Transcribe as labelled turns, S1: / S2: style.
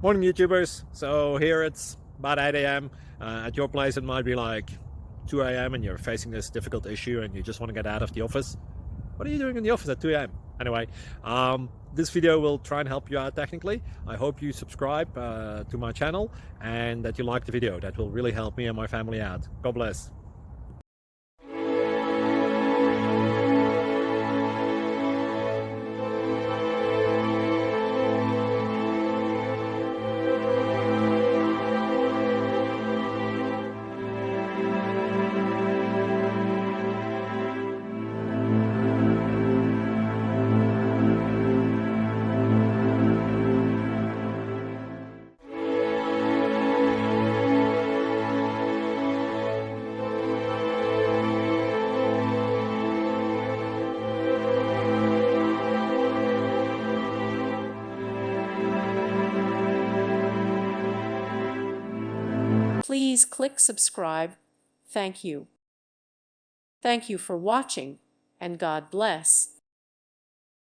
S1: Morning, YouTubers. So here it's about 8 a.m. At your place, it might be like 2 a.m. and you're facing this difficult issue and you just want to get out of the office. What are you doing in the office at 2 a.m.? Anyway, this video will try and help you out technically. I hope you subscribe to my channel and that you like the video. That will really help me and my family out. God bless.
S2: Please click subscribe. Thank you. Thank you for watching, and God bless.